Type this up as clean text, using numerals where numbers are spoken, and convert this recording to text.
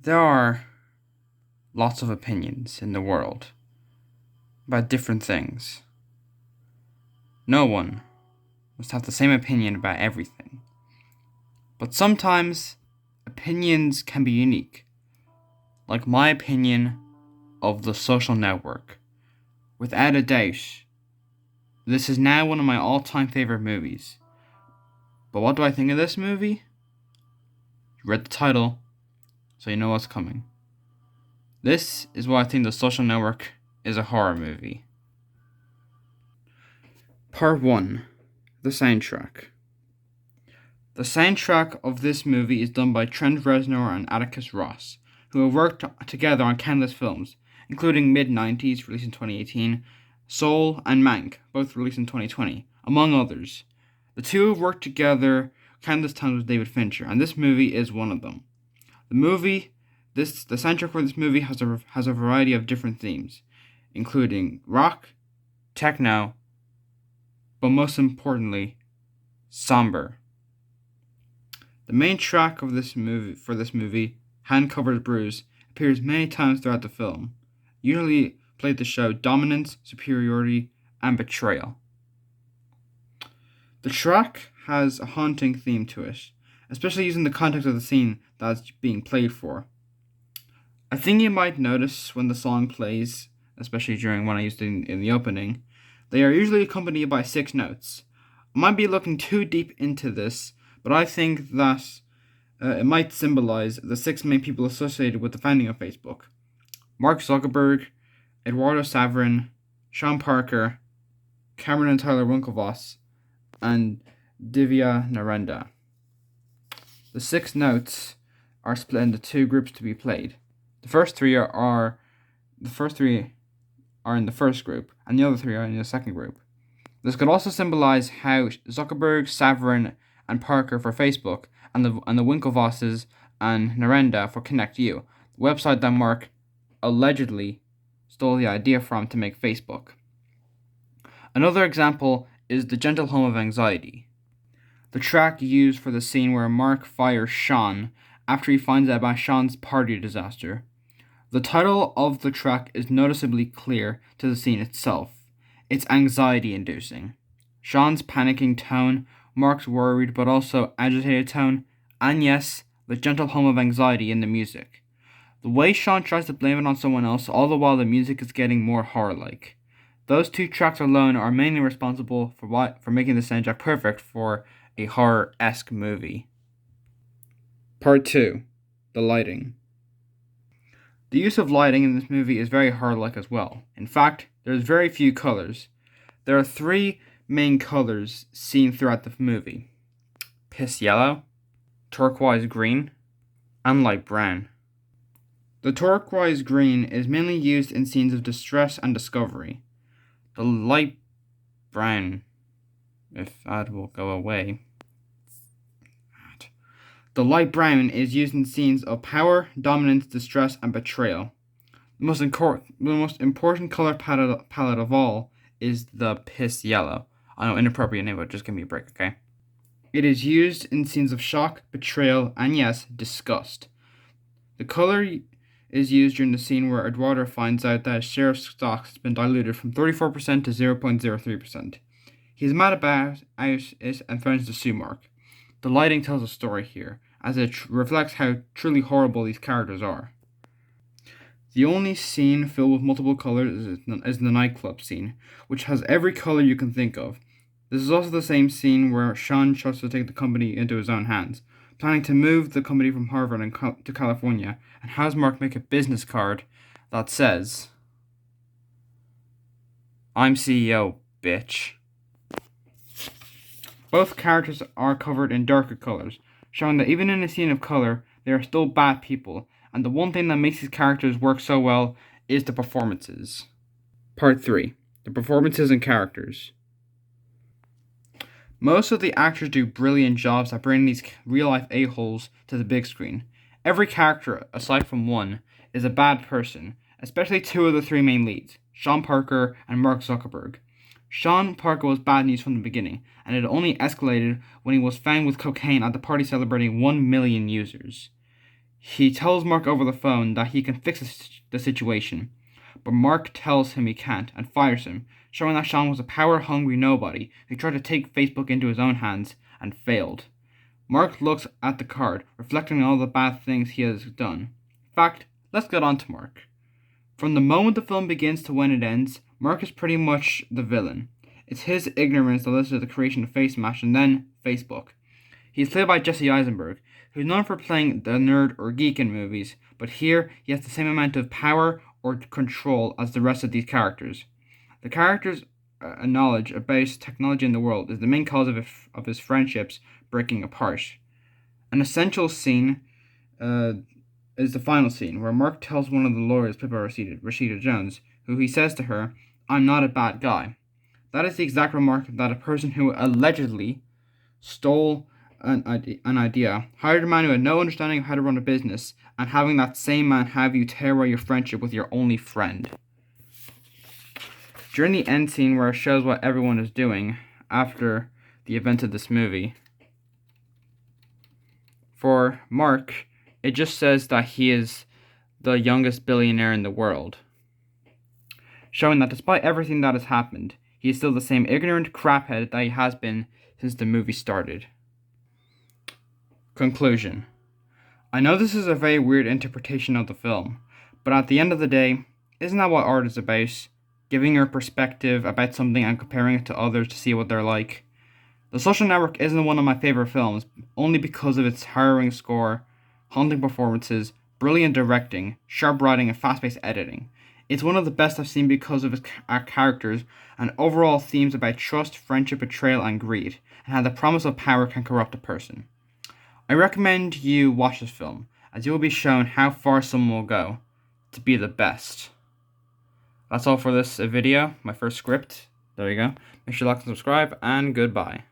There are lots of opinions in the world about different things. No one must have the same opinion about everything. But sometimes opinions can be unique, like my opinion of The Social Network. Without a doubt, this is now one of my all-time favorite movies. But what do I think of this movie? You read the title, so you know what's coming. This is why I think The Social Network is a horror movie. Part 1. The soundtrack. The soundtrack of this movie is done by Trent Reznor and Atticus Ross, who have worked together on countless films, including Mid-90s, released in 2018, Soul, and Mank, both released in 2020, among others. The two have worked together countless times with David Fincher, and this movie is one of them. The soundtrack for this movie has a variety of different themes, including rock, techno, but most importantly, somber. The main track of this movie, Hand Covers Bruise, appears many times throughout the film, usually played to show dominance, superiority, and betrayal. The track has a haunting theme to it, especially using the context of the scene that's being played for. A thing you might notice when the song plays, especially during when I used it in the opening, they are usually accompanied by 6 notes. I might be looking too deep into this, but I think that it might symbolize the 6 main people associated with the founding of Facebook: Mark Zuckerberg, Eduardo Saverin, Sean Parker, Cameron and Tyler Winklevoss, and Divya Narendra. The 6 notes are split into 2 groups to be played. The first three are in the first group, and the other 3 are in the second group. This could also symbolize how Zuckerberg, Saverin, and Parker for Facebook, and the Winklevosses and Narendra for Connect You, the website that Mark allegedly stole the idea from to make Facebook. Another example is The Gentle Hum of Anxiety, the track used for the scene where Mark fires Sean after he finds out about Sean's party disaster. The title of the track is noticeably clear to the scene itself. It's anxiety-inducing. Sean's panicking tone, Mark's worried but also agitated tone, and yes, the gentle hum of anxiety in the music. The way Sean tries to blame it on someone else, all the while the music is getting more horror-like. Those 2 tracks alone are mainly responsible for making the soundtrack perfect for a horror-esque movie. Part 2. The lighting. The use of lighting in this movie is very horror-like as well. In fact, there's very few colors. There are 3 main colors seen throughout the movie: piss yellow, turquoise green, and light brown. The turquoise green is mainly used in scenes of distress and discovery. The light brown, if that will go away. The light brown is used in scenes of power, dominance, distress, and betrayal. The most important color palette of all is the piss yellow. I know, inappropriate name, but just give me a break, okay? It is used in scenes of shock, betrayal, and yes, disgust. The color is used during the scene where Eduardo finds out that his share of stocks has been diluted from 34% to 0.03%. He is mad about it and threatens to sue Mark. The lighting tells a story here, as it reflects how truly horrible these characters are. The only scene filled with multiple colors is the nightclub scene, which has every color you can think of. This is also the same scene where Sean tries to take the company into his own hands, planning to move the company from Harvard to California, and has Mark make a business card that says, "I'm CEO, bitch." Both characters are covered in darker colors, showing that even in a scene of color, they are still bad people, and the one thing that makes these characters work so well is the performances. Part 3. The performances and characters. Most of the actors do brilliant jobs at bringing these real-life a-holes to the big screen. Every character, aside from one, is a bad person, especially 2 of the 3 main leads, Sean Parker and Mark Zuckerberg. Sean Parker was bad news from the beginning, and it only escalated when he was found with cocaine at the party celebrating 1 million users. He tells Mark over the phone that he can fix the situation, but Mark tells him he can't and fires him, showing that Sean was a power-hungry nobody who tried to take Facebook into his own hands and failed. Mark looks at the card, reflecting on all the bad things he has done. In fact, let's get on to Mark. From the moment the film begins to when it ends, Mark is pretty much the villain. It's his ignorance that led to the creation of FaceMash and then Facebook. He's played by Jesse Eisenberg, who's known for playing the nerd or geek in movies, but here he has the same amount of power or control as the rest of these characters. The character's knowledge about technology in the world is the main cause of his friendships breaking apart. An essential scene is the final scene, where Mark tells one of the lawyers, played by Rashida Jones, who he says to her, "I'm not a bad guy." That is the exact remark that a person who allegedly stole an idea, hired a man who had no understanding of how to run a business, and having that same man have you tear away your friendship with your only friend. During the end scene where it shows what everyone is doing after the events of this movie, for Mark, it just says that he is the youngest billionaire in the world, showing that despite everything that has happened, he is still the same ignorant craphead that he has been since the movie started. Conclusion. I know this is a very weird interpretation of the film, but at the end of the day, isn't that what art is about? Giving your perspective about something and comparing it to others to see what they're like. The Social Network isn't one of my favorite films, only because of its harrowing score, haunting performances, brilliant directing, sharp writing, and fast-paced editing. It's one of the best I've seen because of its characters and overall themes about trust, friendship, betrayal, and greed, and how the promise of power can corrupt a person. I recommend you watch this film, as you will be shown how far someone will go to be the best. That's all for this video, my first script. There you go. Make sure to like and subscribe, and goodbye.